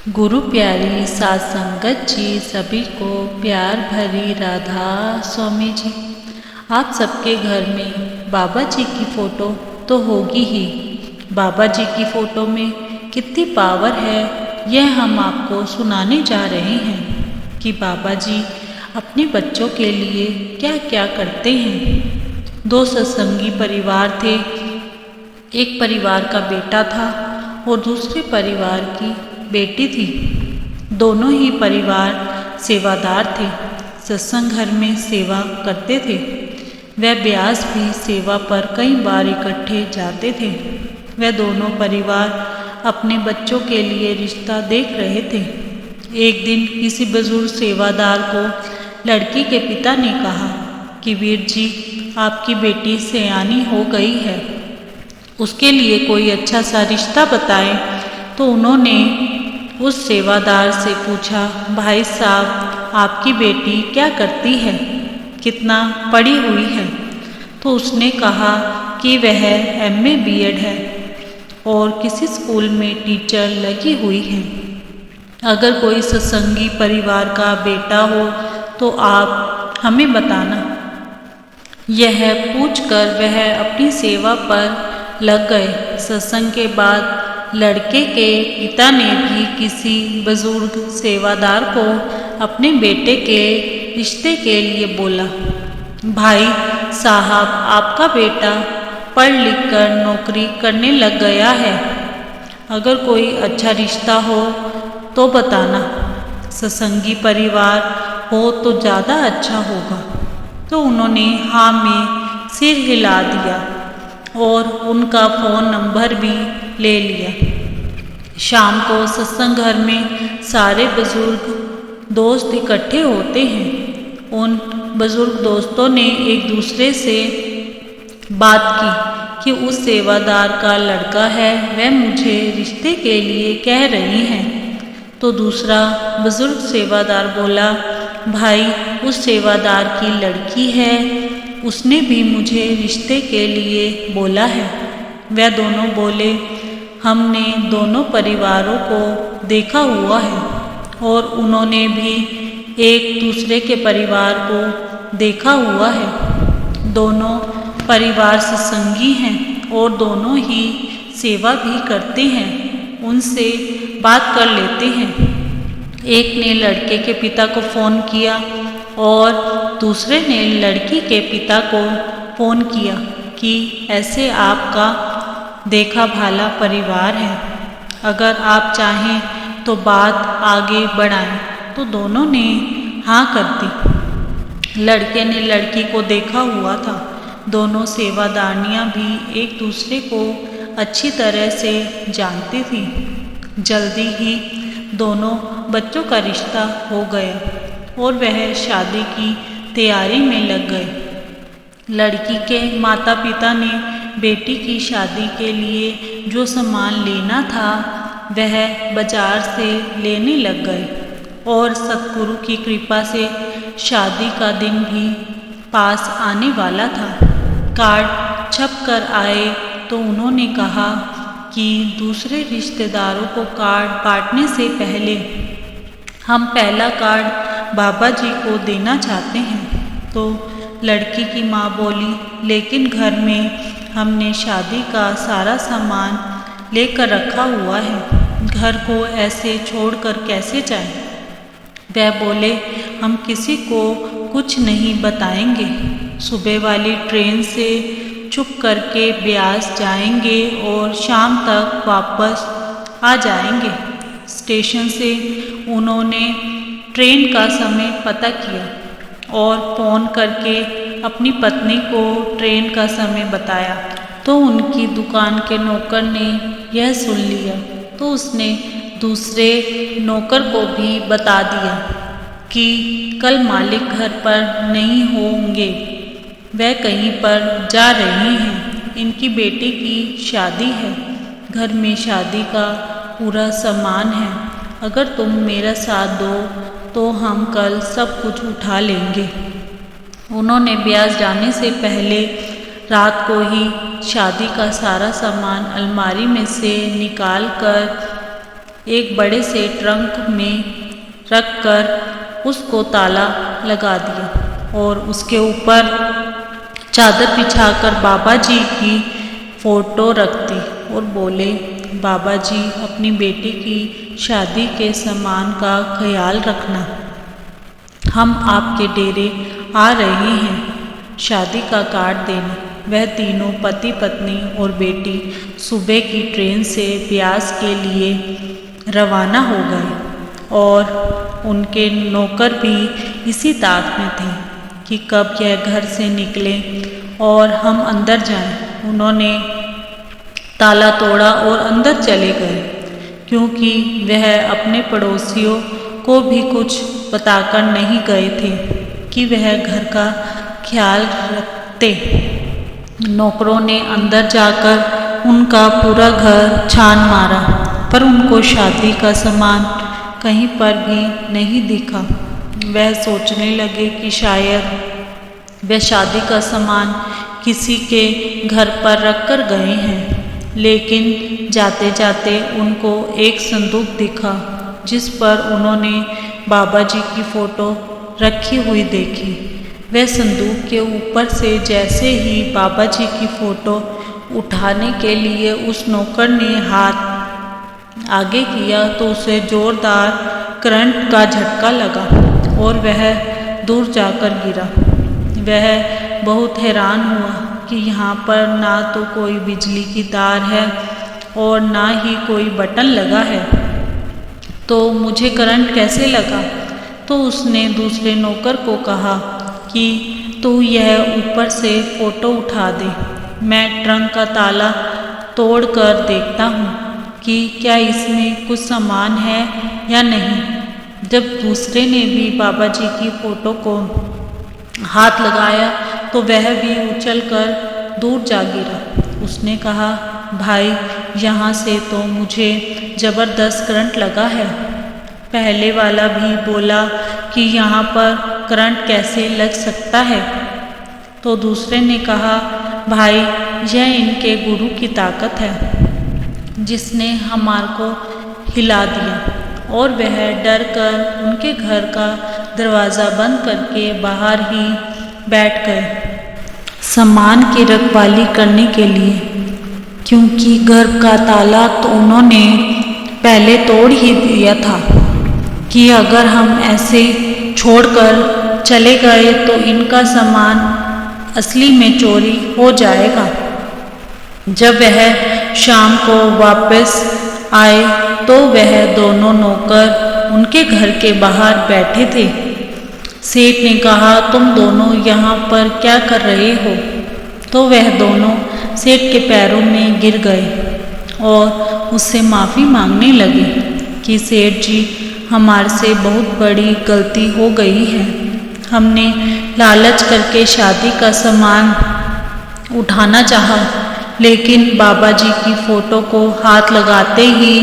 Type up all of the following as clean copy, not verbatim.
गुरु प्यारी सात संगत जी, सभी को प्यार भरी राधा स्वामी जी। आप सबके घर में बाबा जी की फ़ोटो तो होगी ही। बाबा जी की फ़ोटो में कितनी पावर है, यह हम आपको सुनाने जा रहे हैं कि बाबा जी अपने बच्चों के लिए क्या क्या करते हैं। दो सत्संगी परिवार थे। एक परिवार का बेटा था और दूसरे परिवार की बेटी थी। दोनों ही परिवार सेवादार थे, सत्संग घर में सेवा करते थे। वह ब्यास भी सेवा पर कई बार इकट्ठे जाते थे। वह दोनों परिवार अपने बच्चों के लिए रिश्ता देख रहे थे। एक दिन किसी बुजुर्ग सेवादार को लड़की के पिता ने कहा कि वीर जी, आपकी बेटी सयानी हो गई है, उसके लिए कोई अच्छा सा रिश्ता बताएं। तो उन्होंने उस सेवादार से पूछा, भाई साहब, आपकी बेटी क्या करती है, कितना पढ़ी हुई है? तो उसने कहा कि वह MA B.Ed है और किसी स्कूल में टीचर लगी हुई है। अगर कोई सत्संगी परिवार का बेटा हो तो आप हमें बताना। यह पूछकर वह अपनी सेवा पर लग गए। सत्संग के बाद लड़के के पिता ने भी किसी बुजुर्ग सेवादार को अपने बेटे के रिश्ते के लिए बोला, भाई साहब, आपका बेटा पढ़ लिख कर नौकरी करने लग गया है, अगर कोई अच्छा रिश्ता हो तो बताना। सत्संगी परिवार हो तो ज़्यादा अच्छा होगा। तो उन्होंने हाँ में सिर हिला दिया और उनका फ़ोन नंबर भी ले लिया। शाम को सत्संग घर में सारे बुजुर्ग दोस्त इकट्ठे होते हैं। उन बुजुर्ग दोस्तों ने एक दूसरे से बात की कि उस सेवादार का लड़का है, वह मुझे रिश्ते के लिए कह रही हैं। तो दूसरा बुजुर्ग सेवादार बोला, भाई, उस सेवादार की लड़की है, उसने भी मुझे रिश्ते के लिए बोला है। वह दोनों बोले, हमने दोनों परिवारों को देखा हुआ है और उन्होंने भी एक दूसरे के परिवार को देखा हुआ है। दोनों परिवार सत्संगी हैं और दोनों ही सेवा भी करते हैं, उनसे बात कर लेते हैं। एक ने लड़के के पिता को फ़ोन किया और दूसरे ने लड़की के पिता को फ़ोन किया कि ऐसे आपका देखा भाला परिवार है, अगर आप चाहें तो बात आगे बढ़ाएं। तो दोनों ने हाँ कर दी। लड़के ने लड़की को देखा हुआ था। दोनों सेवादारनियाँ भी एक दूसरे को अच्छी तरह से जानती थी। जल्दी ही दोनों बच्चों का रिश्ता हो गया और वह शादी की तैयारी में लग गए। लड़की के माता पिता ने बेटी की शादी के लिए जो सामान लेना था वह बाजार से लेने लग गए और सतगुरु की कृपा से शादी का दिन भी पास आने वाला था। कार्ड छप कर आए तो उन्होंने कहा कि दूसरे रिश्तेदारों को कार्ड बांटने से पहले हम पहला कार्ड बाबा जी को देना चाहते हैं। तो लड़की की माँ बोली, लेकिन घर में हमने शादी का सारा सामान लेकर रखा हुआ है, घर को ऐसे छोड़कर कैसे जाएं? वह बोले, हम किसी को कुछ नहीं बताएंगे, सुबह वाली ट्रेन से चुप करके ब्यास जाएंगे और शाम तक वापस आ जाएंगे। स्टेशन से उन्होंने ट्रेन का समय पता किया और फ़ोन करके अपनी पत्नी को ट्रेन का समय बताया। तो उनकी दुकान के नौकर ने यह सुन लिया तो उसने दूसरे नौकर को भी बता दिया कि कल मालिक घर पर नहीं होंगे, वह कहीं पर जा रही हैं, इनकी बेटी की शादी है, घर में शादी का पूरा सामान है, अगर तुम मेरा साथ दो तो हम कल सब कुछ उठा लेंगे। उन्होंने ब्यास जाने से पहले रात को ही शादी का सारा सामान अलमारी में से निकाल कर एक बड़े से ट्रंक में रखकर उसको ताला लगा दिया और उसके ऊपर चादर बिछाकर बाबा जी की फोटो रख दी और बोले, बाबा जी अपनी बेटी की शादी के सामान का ख्याल रखना। हम आपके डेरे आ रहे हैं शादी का कार्ड देने। वह तीनों पति पत्नी और बेटी सुबह की ट्रेन से ब्यास के लिए रवाना हो गए और उनके नौकर भी इसी ताक में थे कि कब यह घर से निकले और हम अंदर जाएं। उन्होंने ताला तोड़ा और अंदर चले गए क्योंकि वह अपने पड़ोसियों को भी कुछ बताकर नहीं गए थे कि वह घर का ख्याल रखते। नौकरों ने अंदर जाकर उनका पूरा घर छान मारा पर उनको शादी का सामान कहीं पर भी नहीं दिखा। वह सोचने लगे कि शायद वह शादी का सामान किसी के घर पर रख कर गए हैं, लेकिन जाते जाते उनको एक संदूक दिखा जिस पर उन्होंने बाबा जी की फोटो रखी हुई देखी। वह संदूक के ऊपर से जैसे ही बाबा जी की फोटो उठाने के लिए उस नौकर ने हाथ आगे किया तो उसे जोरदार करंट का झटका लगा और वह दूर जाकर गिरा। वह बहुत हैरान हुआ कि यहाँ पर ना तो कोई बिजली की तार है और ना ही कोई बटन लगा है, तो मुझे करंट कैसे लगा। तो उसने दूसरे नौकर को कहा कि तू यह ऊपर से फोटो उठा दे, मैं ट्रंक का ताला तोड़ कर देखता हूँ कि क्या इसमें कुछ सामान है या नहीं। जब दूसरे ने भी बाबा जी की फोटो को हाथ लगाया तो वह भी उछलकर दूर जा गिरा। उसने कहा, भाई यहाँ से तो मुझे ज़बरदस्त करंट लगा है। पहले वाला भी बोला कि यहाँ पर करंट कैसे लग सकता है। तो दूसरे ने कहा, भाई यह इनके गुरु की ताकत है जिसने हमारे को हिला दिया। और वह डर कर उनके घर का दरवाज़ा बंद करके बाहर ही बैठ गए सामान की रखवाली करने के लिए, क्योंकि घर का ताला तो उन्होंने पहले तोड़ ही दिया था कि अगर हम ऐसे छोड़कर चले गए तो इनका सामान असली में चोरी हो जाएगा। जब वह शाम को वापस आए तो वह दोनों नौकर उनके घर के बाहर बैठे थे। सेठ ने कहा, तुम दोनों यहाँ पर क्या कर रहे हो। तो वह दोनों सेठ के पैरों में गिर गए और उससे माफ़ी मांगने लगे कि सेठ जी हमारे से बहुत बड़ी गलती हो गई है। हमने लालच करके शादी का सामान उठाना चाहा, लेकिन बाबा जी की फ़ोटो को हाथ लगाते ही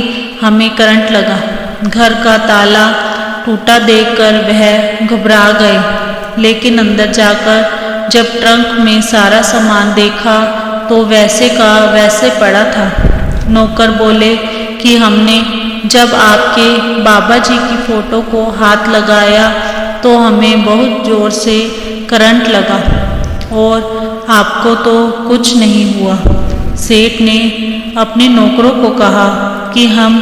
हमें करंट लगा। घर का ताला टूटा देखकर वह घबरा गए, लेकिन अंदर जाकर जब ट्रंक में सारा सामान देखा तो वैसे का वैसे पड़ा था। नौकर बोले कि हमने जब आपके बाबा जी की फ़ोटो को हाथ लगाया तो हमें बहुत ज़ोर से करंट लगा और आपको तो कुछ नहीं हुआ। सेठ ने अपने नौकरों को कहा कि हम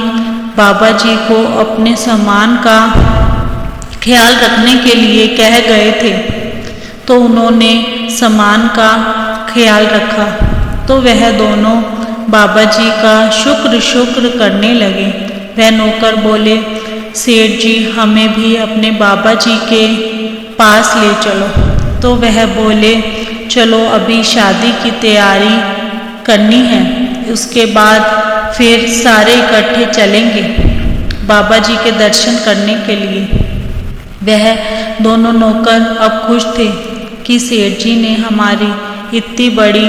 बाबा जी को अपने सामान का ख्याल रखने के लिए कह गए थे, तो उन्होंने सामान का ख्याल रखा। तो वह दोनों बाबा जी का शुक्र करने लगे। वह नौकर बोले, सेठ जी हमें भी अपने बाबा जी के पास ले चलो। तो वह बोले, चलो अभी शादी की तैयारी करनी है, उसके बाद फिर सारे इकट्ठे चलेंगे बाबा जी के दर्शन करने के लिए। वह दोनों नौकर अब खुश थे कि सेठ जी ने हमारी इतनी बड़ी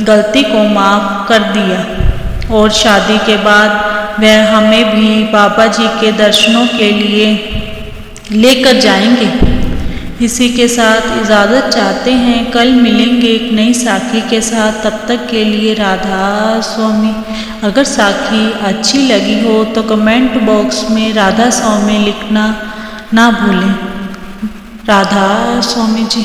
गलती को माफ़ कर दिया और शादी के बाद वह हमें भी बाबा जी के दर्शनों के लिए लेकर जाएंगे। इसी के साथ इजाज़त चाहते हैं। कल मिलेंगे एक नई साखी के साथ। तब तक के लिए राधा स्वामी। अगर साखी अच्छी लगी हो तो कमेंट बॉक्स में राधा स्वामी लिखना ना भूलें। राधा स्वामी जी।